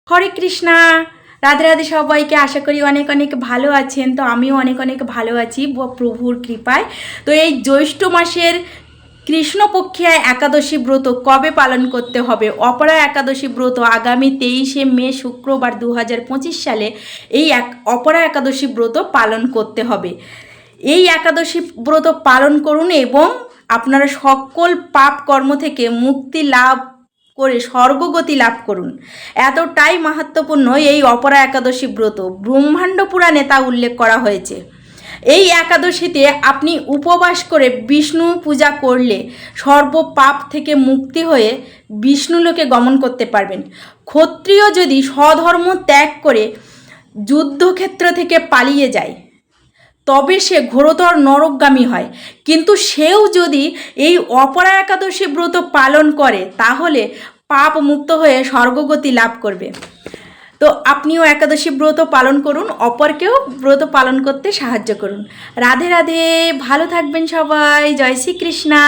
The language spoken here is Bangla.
হরে কৃষ্ণা। রাধে রাধে সবাইকে। আশা করি অনেক অনেক ভালো আছেন। তো আমিও অনেক অনেক ভালো আছি প্রভুর কৃপায়। তো এই জ্যৈষ্ঠ মাসের কৃষ্ণপক্ষিয়া একাদশী ব্রত কবে পালন করতে হবে? অপরা একাদশী ব্রত আগামী 23শে মে শুক্রবার 2025 সালে এই অপরা একাদশী ব্রত পালন করতে হবে। এই একাদশী ব্রত পালন করুন এবং আপনারা সকল পাপ কর্ম থেকে মুক্তি লাভ করে স্বর্গগতি লাভ করুন। এতটাই মাহাত্ম্যপূর্ণ এই অপরা একাদশী ব্রত। ব্রহ্মাণ্ড পুরাণে তা উল্লেখ করা হয়েছে। এই একাদশীতে আপনি উপবাস করে বিষ্ণু পূজা করলে সর্ব পাপ থেকে মুক্তি হয়ে বিষ্ণুলোকে গমন করতে পারবেন। ক্ষত্রিয় যদি স্বধর্ম ত্যাগ করে যুদ্ধক্ষেত্র থেকে পালিয়ে যায় তবে সে ঘোরতর নরকগামী হয়, কিন্তু সেও যদি এই অপরা একাদশী ব্রত পালন করে তাহলে পাপ মুক্ত হয়ে স্বর্গগতি লাভ করবে। তো আপনিও একাদশী ব্রত পালন করুন, অপরকেও ব্রত পালন করতে সাহায্য করুন। রাধে রাধে, ভালো থাকবেন সবাই। জয় শ্রীকৃষ্ণা।